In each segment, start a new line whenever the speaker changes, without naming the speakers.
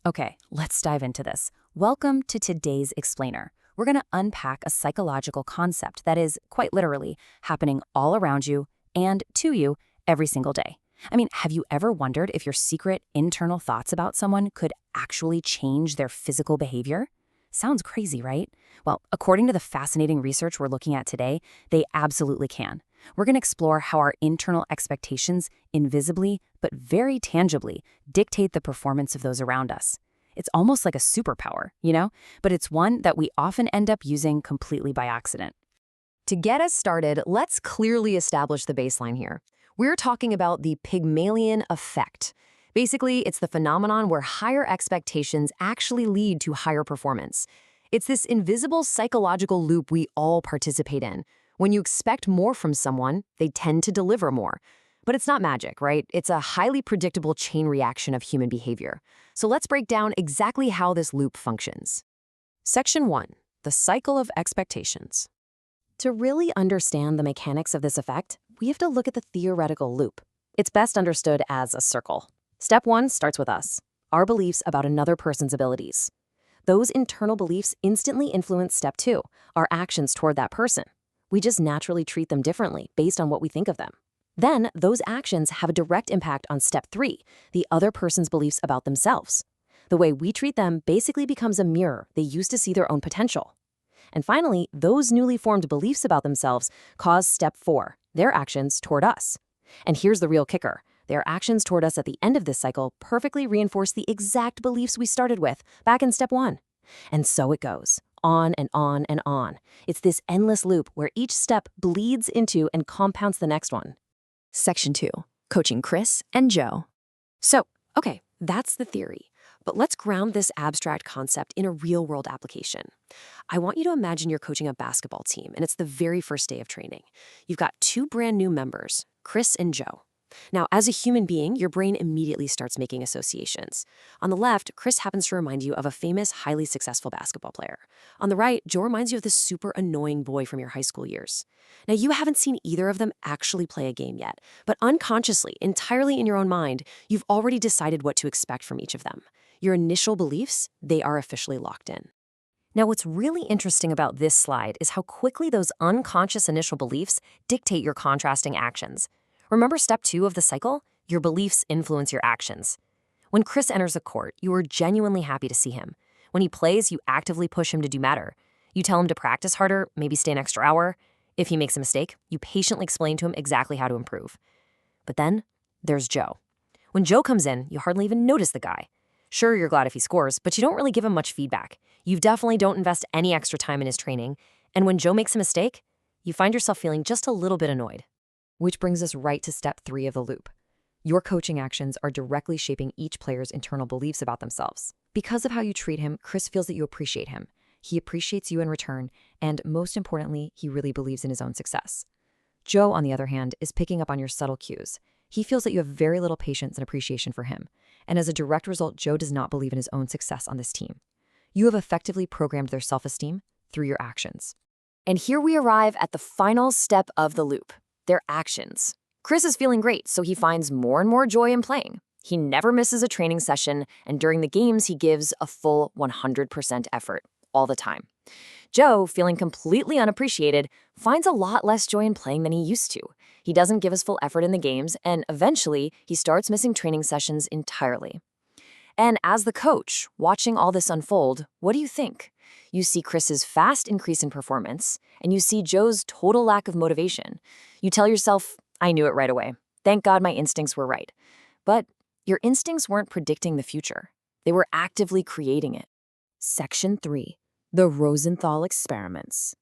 Okay, let's dive into this. Welcome to today's explainer. We're going to unpack a psychological concept that is, quite literally, happening all around you and to you every single day. I mean, have you ever wondered if your secret internal thoughts about someone could actually change their physical behavior? Sounds crazy, right? Well, according to the fascinating research we're looking at today, they absolutely can. We're going to explore how our internal expectations invisibly, but very tangibly, dictate the performance of those around us. It's almost like a superpower, but it's one that we often end up using completely by accident.
To get us started, let's clearly establish the baseline here. We're talking about the Pygmalion Effect. Basically, it's the phenomenon where higher expectations actually lead to higher performance. It's this invisible psychological loop we all participate in. When you expect more from someone, they tend to deliver more. But it's not magic, right? It's a highly predictable chain reaction of human behavior. So let's break down exactly how this loop functions. Section 1. The cycle of expectations. To really understand the mechanics of this effect, we have to look at the theoretical loop. It's best understood as a circle. Step 1 starts with us, our beliefs about another person's abilities. Those internal beliefs instantly influence step 2, our actions toward that person. We just naturally treat them differently based on what we think of them. Then, those actions have a direct impact on step 3, the other person's beliefs about themselves. The way we treat them basically becomes a mirror they use to see their own potential. And finally, those newly formed beliefs about themselves cause step 4, their actions toward us. And here's the real kicker. Their actions toward us at the end of this cycle perfectly reinforce the exact beliefs we started with back in step 1. And so it goes, on and on and on. It's this endless loop where each step bleeds into and compounds the next one. Section 2, coaching Chris and Joe. So, okay, that's the theory. But let's ground this abstract concept in a real-world application. I want you to imagine you're coaching a basketball team, and it's the very first day of training. You've got 2 brand new members, Chris and Joe. Now, as a human being, your brain immediately starts making associations. On the left, Chris happens to remind you of a famous, highly successful basketball player. On the right, Joe reminds you of this super annoying boy from your high school years. Now, you haven't seen either of them actually play a game yet, but unconsciously, entirely in your own mind, you've already decided what to expect from each of them. Your initial beliefs, they are officially locked in. Now, what's really interesting about this slide is how quickly those unconscious initial beliefs dictate your contrasting actions. Remember step 2 of the cycle? Your beliefs influence your actions. When Chris enters a court, you are genuinely happy to see him. When he plays, you actively push him to do better. You tell him to practice harder, maybe stay an extra hour. If he makes a mistake, you patiently explain to him exactly how to improve. But then, there's Joe. When Joe comes in, you hardly even notice the guy. Sure, you're glad if he scores, but you don't really give him much feedback. You definitely don't invest any extra time in his training. And when Joe makes a mistake, you find yourself feeling just a little bit annoyed. Which brings us right to step 3 of the loop. Your coaching actions are directly shaping each player's internal beliefs about themselves. Because of how you treat him, Chris feels that you appreciate him. He appreciates you in return, and most importantly, he really believes in his own success. Joe, on the other hand, is picking up on your subtle cues. He feels that you have very little patience and appreciation for him. And as a direct result, Joe does not believe in his own success on this team. You have effectively programmed their self-esteem through your actions. And here we arrive at the final step of the loop. Their actions. Chris is feeling great, so he finds more and more joy in playing. He never misses a training session, and during the games, he gives a full 100% effort, all the time. Joe, feeling completely unappreciated, finds a lot less joy in playing than he used to. He doesn't give his full effort in the games, and eventually, he starts missing training sessions entirely. And as the coach, watching all this unfold, what do you think? You see Chris's fast increase in performance, and you see Joe's total lack of motivation. You tell yourself, I knew it right away. Thank God my instincts were right. But your instincts weren't predicting the future. They were actively creating it. Section 3. The Rosenthal experiments.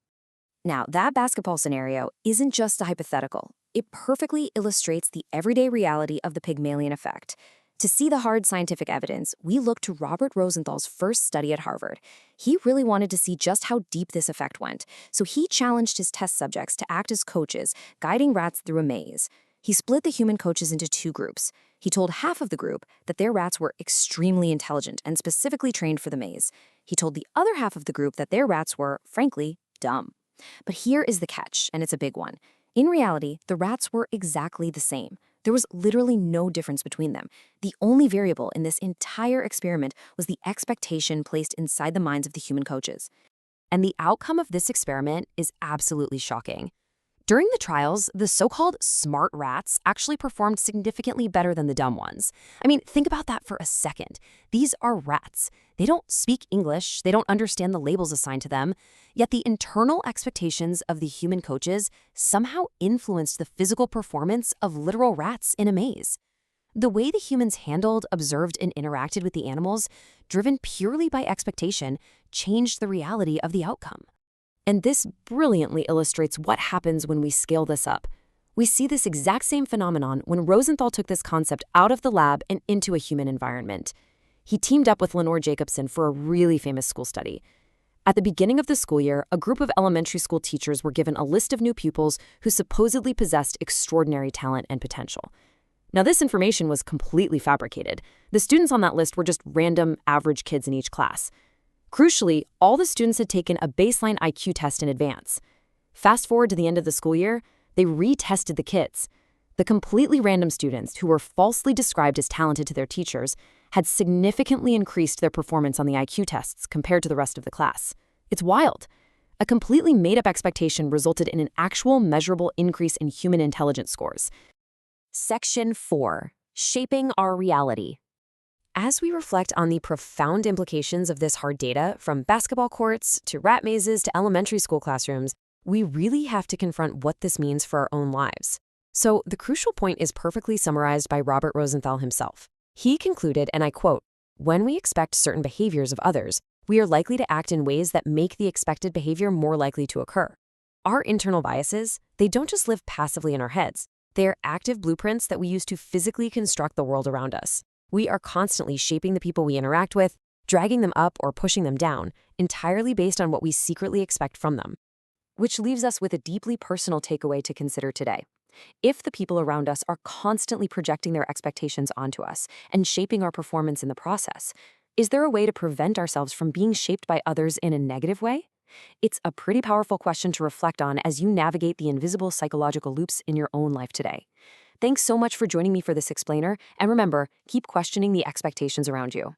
Now, that basketball scenario isn't just a hypothetical. It perfectly illustrates the everyday reality of the Pygmalion effect. To see the hard scientific evidence, we look to Robert Rosenthal's first study at Harvard. He really wanted to see just how deep this effect went, so he challenged his test subjects to act as coaches, guiding rats through a maze. He split the human coaches into 2 groups. He told half of the group that their rats were extremely intelligent and specifically trained for the maze. He told the other half of the group that their rats were, frankly, dumb. But here is the catch, and it's a big one. In reality, the rats were exactly the same.
There was literally no difference between them. The only variable in this entire experiment was the expectation placed inside the minds of the human coaches. And the outcome of this experiment is absolutely shocking. During the trials, the so-called smart rats actually performed significantly better than the dumb ones. I mean, think about that for a second. These are rats. They don't speak English, they don't understand the labels assigned to them, yet the internal expectations of the human coaches somehow influenced the physical performance of literal rats in a maze. The way the humans handled, observed, and interacted with the animals, driven purely by expectation, changed the reality of the outcome. And this brilliantly illustrates what happens when we scale this up. We see this exact same phenomenon when Rosenthal took this concept out of the lab and into a human environment. He teamed up with Jacobson for a really famous school study. At the beginning of the school year, a group of elementary school teachers were given a list of new pupils who supposedly possessed extraordinary talent and potential. Now, this information was completely fabricated. The students on that list were just random, average kids in each class. Crucially, all the students had taken a baseline IQ test in advance. Fast forward to the end of the school year, they retested the kids. The completely random students, who were falsely described as talented to their teachers, had significantly increased their performance on the IQ tests compared to the rest of the class. It's wild. A completely made-up expectation resulted in an actual measurable increase in human intelligence scores. Section 4. Shaping our reality. As we reflect on the profound implications of this hard data, from basketball courts to rat mazes to elementary school classrooms, we really have to confront what this means for our own lives. So the crucial point is perfectly summarized by Robert Rosenthal himself. He concluded, and I quote, "When we expect certain behaviors of others, we are likely to act in ways that make the expected behavior more likely to occur. Our internal biases, they don't just live passively in our heads. They are active blueprints that we use to physically construct the world around us. We are constantly shaping the people we interact with, dragging them up or pushing them down, entirely based on what we secretly expect from them." Which leaves us with a deeply personal takeaway to consider today. If the people around us are constantly projecting their expectations onto us and shaping our performance in the process, is there a way to prevent ourselves from being shaped by others in a negative way? It's a pretty powerful question to reflect on as you navigate the invisible psychological loops in your own life today. Thanks so much for joining me for this explainer, and remember, keep questioning the expectations around you.